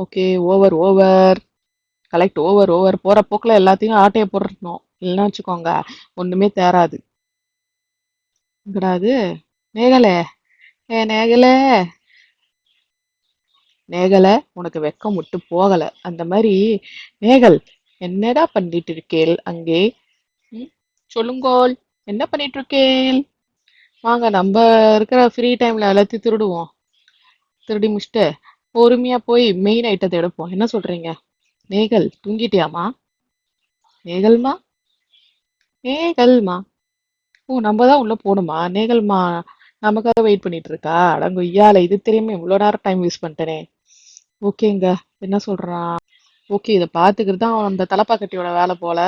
Okay, over over. Collect over over. போற போக்குல எல்லாத்தையும் ஆட்டைய போட்டுருணும். இல்லைன்னா வச்சுக்கோங்க, ஒண்ணுமே தேராது. எங்கடா இது? நேகலே, நேகலே, நேகல, உனக்கு வெக்கம் விட்டு போகல. அந்த மாதிரி நேகல், என்னடா பண்ணிட்டு இருக்கேள் அங்கே? ம், சொல்லுங்கோல், என்ன பண்ணிட்டு இருக்கேள்? வாங்க, நம்ம இருக்கிற ஃப்ரீ டைம்ல எல்லாத்தையும் திருடுவோம். திருடி முடிச்சுட்டு பொறுமையா போய் மெயின் ஐட்டத்தை எடுப்போம். என்ன சொல்றீங்க? நேகல், தூங்கிட்டியாமா? நேகல்மா, நேகல்மா. ஓ, நம்ம தான் உள்ள போகணுமா? நேகல்மா நமக்காக வெயிட் பண்ணிட்டு இருக்கா? அடங்கு ஐயால, இது தெரியுமே இவ்வளோ நேரம் டைம் வேஸ்ட் பண்ணிட்டேனே. ஓகேங்க, என்ன சொல்றான்? ஓகே, இதை பாத்துக்கிறது தான் அந்த தலப்பாக்கட்டியோட வேலை போல.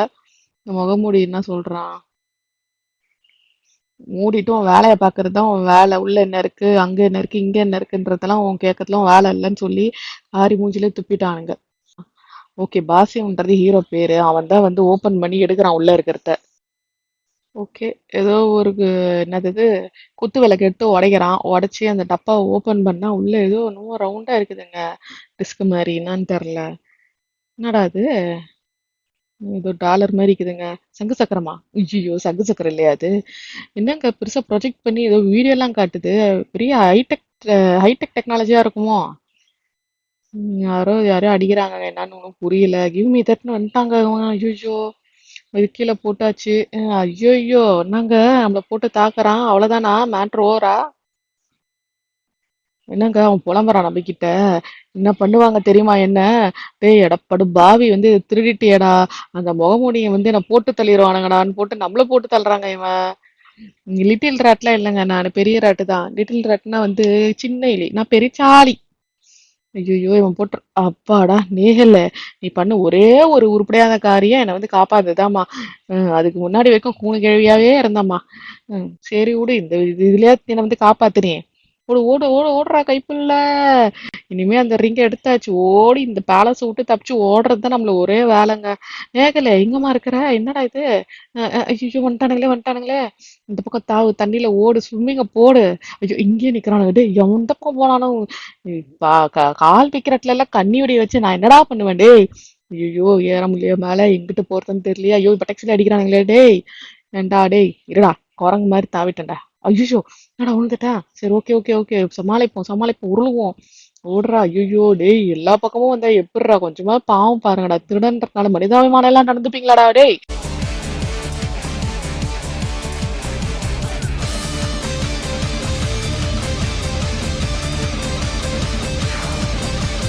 இந்த முகமூடி என்ன சொல்றான்? மூடிட்டு உன் வேலையை பாக்குறது தான் உன் வேலை. உள்ள என்ன இருக்கு, அங்க என்ன இருக்கு, இங்க என்ன இருக்குன்றதெல்லாம் உன் கேட்கறதுலாம் உன் வேலை இல்லைன்னு சொல்லி ஆரி மூஞ்சிலே துப்பிட்டானுங்க. ஓகே, பாசிம்ன்றது ஹீரோ பேரு. அவன் தான் வந்து ஓபன் பண்ணி எடுக்கிறான் உள்ள இருக்கிறத. ஓகே, ஏதோ ஒரு என்னது இது, குத்து விளக்கு எடுத்து உடைக்கிறான். உடைச்சி அந்த டப்பாவை ஓபன் பண்ணா உள்ள ஏதோ என்னமோ ரவுண்டா இருக்குதுங்க. டிஸ்க் மாதிரி, என்னன்னு தெரியல. என்னடா இது? ஏதோ டாலர் மாதிரி இருக்குதுங்க. சங்கு சக்கரமா? ஐயோ, சங்கு சக்கரம் இல்லையா அது? என்னங்க பெருசா ப்ரொஜெக்ட் பண்ணி ஏதோ வீடியோ எல்லாம் காட்டுது. பெரிய ஹைடெக் ஹைடெக் டெக்னாலஜியா இருக்குமோ? யாரோ யாரோ அடிக்கிறாங்க, என்னன்னு ஒன்றும் புரியல. கிவ் மீ தட்னு வந்துட்டாங்க அவங்க. ஐயோ, இது கீழே போட்டாச்சு. ஐயோ, என்னங்க நம்மள போட்டு தாக்குறான்? அவ்வளவுதானா? மேட்ரு ஓவரா? என்னங்க அவன் புலம்புறான் நம்ம கிட்ட. என்ன பண்ணுவாங்க தெரியுமா என்ன? டேய் எடப்படு பாவி, வந்து திருடிட்டியடா, அந்த முகமூடியை வந்து என்ன போட்டு தள்ளிடுவானுங்கடான்னு போட்டு நம்மள போட்டு தள்ளுறாங்க இவன். லிட்டில் ராட்லாம் இல்லைங்க, நான் பெரிய ராட்டு தான். லிட்டில் ராட்னா வந்து சின்ன எலி, நான் பெருச்சாளி. ஐயோ, இவன் போட்டு அப்பாடா நேகல்ல, நீ பண்ண ஒரே ஒரு உருப்படியான காரியம் என்னை வந்து காப்பாத்துதாம்மா. அதுக்கு முன்னாடி வரைக்கும் கூணு கிழவியாவே இருந்தம்மா. சரி விடு, இந்த இதுலயே என்னை வந்து காப்பாத்துனேன். ஓடு ஓடு ஓடு, ஓடுறா கைப்புள்ள. இனிமே அந்த ரிங்க எடுத்தாச்சு, ஓடி இந்த பேலஸ் விட்டு தப்பிச்சு ஓடுறது தான் நம்மள ஒரே வேலைங்க. நேகல, எங்கம்மா இருக்கிற? என்னடா இது? ஐயோ, வந்துட்டானுங்களே வந்துட்டானுங்களே. இந்த பக்கம் தாவு, தண்ணியில ஓடு, ஸ்விம்மிங்க போடு. ஐயோ, இங்கேயே நிக்கிறானுங்க. டேய், எந்த பக்கம் போனானோ? கால் வைக்கிற இடத்துல எல்லாம் கண்ணி வெடி வச்சு நான் என்னடா பண்ணுவேன்? டேய், ஐயோ, ஏற முடியல மேல, எங்கிட்டு போறதுன்னு தெரியலையா? ஐயோ, இப்ப டெக்ஸில அடிக்கிறானுங்களே. டேய், ஏன்டா டேய், இருடா, குரங்கு மாதிரி தாவிட்டேன்டா. ஐயோ, என்னடா விழுந்துட்டேன். சரி, ஓகே ஓகே ஓகே, சமாளிப்போம் சமாளிப்போம், உருளுவோம். ஓடுறா. ஐயோ டேய், எல்லா பக்கமும் வந்தா எப்படிடா? கொஞ்சமா பாவம் பாருங்கடா, திருடன்றதுனால மனிதாபிமானம் எல்லாம் நடந்துப்பீங்களாடா டேய்.